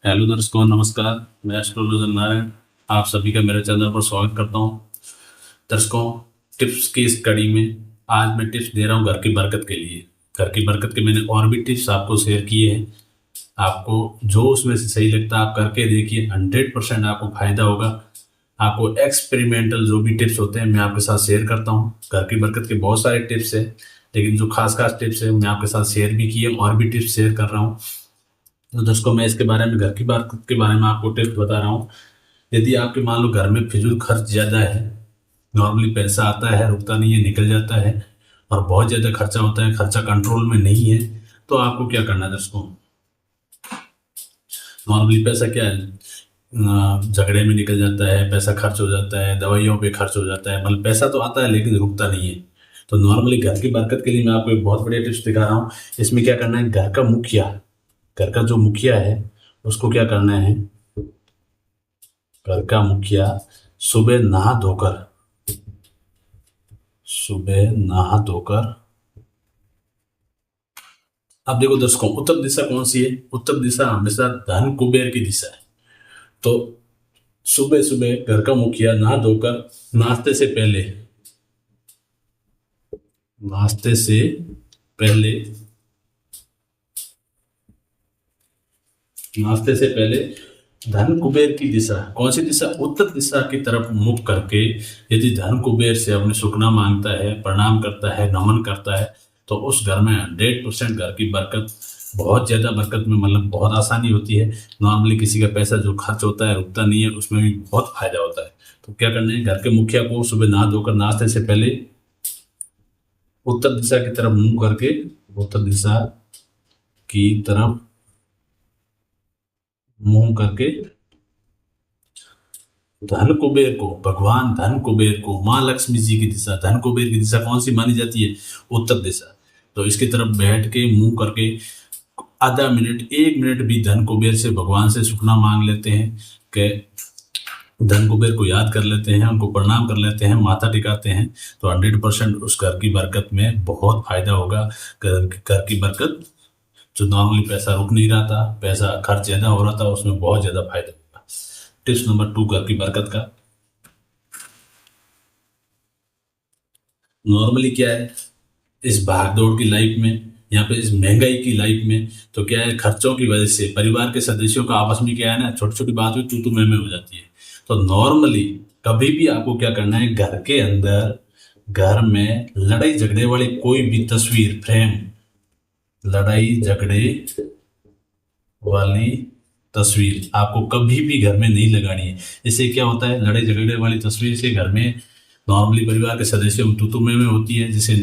Hello दर्शकों, नमस्कार। मैं एस्ट्रोलॉजर नारायण आप सभी का मेरे चैनल पर स्वागत करता हूं। दर्शकों, टिप्स की इस कड़ी में आज मैं टिप्स दे रहा हूं घर की बरकत के लिए। घर की बरकत के मैंने और भी टिप्स आपको शेयर किए हैं। आपको जो उसमें से सही लगता है आप करके देखिए, 100% आपको फायदा होगा। आपको एक्सपेरिमेंटल जो भी टिप्स होते हैं मैं आपके साथ शेयर करता हूँ। घर की बरकत के बहुत सारे टिप्स हैं, लेकिन जो खास खास टिप्स है मैं आपके साथ शेयर भी किए और भी टिप्स शेयर कर रहा हूँ। तो दोस्तों, मैं इसके बारे में घर की बात के बारे में आपको टिप्स बता रहा हूँ। यदि आपके मान लो घर में फिजूल खर्च ज़्यादा है, नॉर्मली पैसा आता है रुकता नहीं है निकल जाता है, और बहुत ज़्यादा खर्चा होता है, खर्चा कंट्रोल में नहीं है, तो आपको क्या करना है दोस्तों। नॉर्मली पैसा क्या है, झगड़े में निकल जाता है, पैसा खर्च हो जाता है, दवाइयों पे खर्च हो जाता है, मतलब पैसा तो आता है लेकिन रुकता नहीं है। तो नॉर्मली घर की बरकत के लिए मैं आपको एक बहुत बढ़िया टिप्स दिखा रहा हूँ। इसमें क्या करना है, घर का जो मुखिया है उसको क्या करना है, घर का मुखिया सुबह नहा धोकर। अब देखो दर्शकों, उत्तर दिशा कौन सी है, उत्तर दिशा हमेशा धन कुबेर की दिशा है। तो सुबह सुबह घर का मुखिया नहा धोकर नाश्ते से पहले नाश्ते से पहले धन कुबेर की दिशा, कौन सी दिशा, उत्तर दिशा की तरफ मुख करके यदि धन कुबेर से अपने सुखना मांगता है, प्रणाम करता है, नमन करता है, तो उस घर में 100% घर की बरकत, बहुत ज़्यादा बरकत में मतलब बहुत आसानी होती है। नॉर्मली किसी का पैसा जो खर्च होता है रुकता नहीं है, उसमें भी बहुत फायदा होता है। तो क्या करना है, घर के मुखिया को सुबह नहा धोकर नाश्ते से पहले उत्तर दिशा की तरफ मुंह करके, उत्तर दिशा की तरफ मुंह करके भगवान धन कुबेर को, माँ लक्ष्मी जी की दिशा, धन कुबेर की दिशा कौन सी मानी जाती है, उत्तर दिशा। तो इसकी तरफ बैठ के मुंह करके आधा मिनट 1 मिनट भी धन कुबेर से, भगवान से सुखना मांग लेते हैं कि धन कुबेर को याद कर लेते हैं, उनको प्रणाम कर लेते हैं, माथा टिकाते हैं, तो 100% उस घर की बरकत में बहुत फायदा होगा। घर की बरकत, जो नॉर्मली पैसा रुक नहीं रहा था, पैसा खर्च ज़्यादा हो रहा था, उसमें बहुत ज़्यादा फायदा होगा। टिप्स नंबर 2 घर की बरकत का। नॉर्मली क्या है, इस भागदौड़ की लाइफ में, यहाँ पे इस महंगाई की लाइफ में, तो क्या है, खर्चों की वजह से परिवार के सदस्यों का आपस में क्या है ना, छोटी छोटी बात में तू मैं हो जाती है। तो नॉर्मली कभी भी आपको क्या करना है, घर के अंदर, घर में लड़ाई झगड़े वाली कोई भी तस्वीर, फ्रेम, लड़ाई झगड़े वाली तस्वीर आपको कभी भी घर में नहीं लगानी है। इससे क्या होता है, लड़ाई झगड़े वाली तस्वीर से घर में नॉर्मली परिवार के सदस्यों में तू मैं होती है, जिससे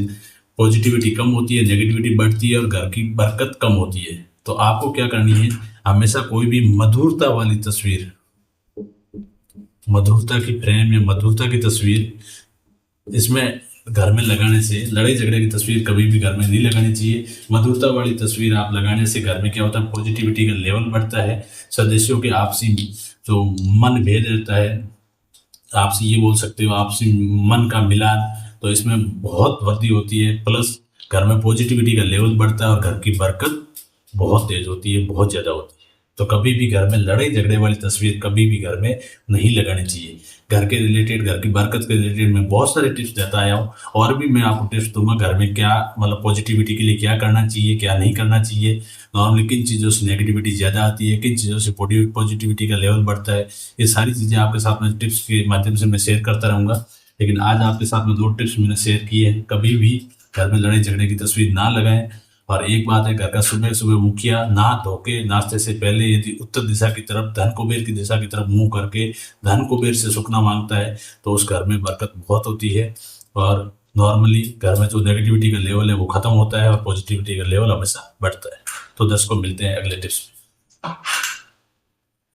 पॉजिटिविटी कम होती है, नेगेटिविटी बढ़ती है और घर की बरकत कम होती है। तो आपको क्या करनी है, हमेशा कोई भी मधुरता वाली तस्वीर, मधुरता की फ्रेम या मधुरता की तस्वीर इसमें घर में लगाने से, लड़ाई झगड़े की तस्वीर कभी भी घर में नहीं लगानी चाहिए। मधुरता वाली तस्वीर आप लगाने से घर में क्या होता है, पॉजिटिविटी का लेवल बढ़ता है, सदस्यों के आपसी जो मन भेद रहता है, आपसी ये बोल सकते हो आपसी मन का मिलान, तो इसमें बहुत वृद्धि होती है। प्लस घर में पॉजिटिविटी का लेवल बढ़ता है और घर की बरकत बहुत तेज होती है, बहुत ज़्यादा होती है। तो कभी भी घर में लड़ाई झगड़े वाली तस्वीर कभी भी घर में नहीं लगानी चाहिए। घर के रिलेटेड, घर की बरकत के रिलेटेड मैं बहुत सारे टिप्स देता आया हूँ, और भी मैं आपको टिप्स दूंगा घर में क्या मतलब पॉजिटिविटी के लिए क्या करना चाहिए, क्या नहीं करना चाहिए, नॉर्मली किन चीज़ों से नेगेटिविटी ज़्यादा आती है, किन चीज़ों से पॉजिटिविटी का लेवल बढ़ता है। ये सारी चीज़ें आपके साथ में टिप्स के माध्यम से मैं शेयर करता रहूँगा। लेकिन आज आपके साथ में 2 टिप्स मैंने शेयर किए हैं। कभी भी घर में लड़ाई झगड़े की तस्वीर ना लगाएं। और एक बात है, घर का सुबह सुबह मुखिया नहा धो के नाश्ते से पहले यदि उत्तर दिशा की तरफ, धन कुबेर की दिशा की तरफ मुंह करके धन कुबेर से सुखना मांगता है, तो उस घर में बरकत बहुत होती है और नॉर्मली घर में जो नेगेटिविटी का लेवल है वो खत्म होता है और पॉजिटिविटी का लेवल हमेशा बढ़ता है। तो दर्शकों, मिलते हैं अगले टिप्स में।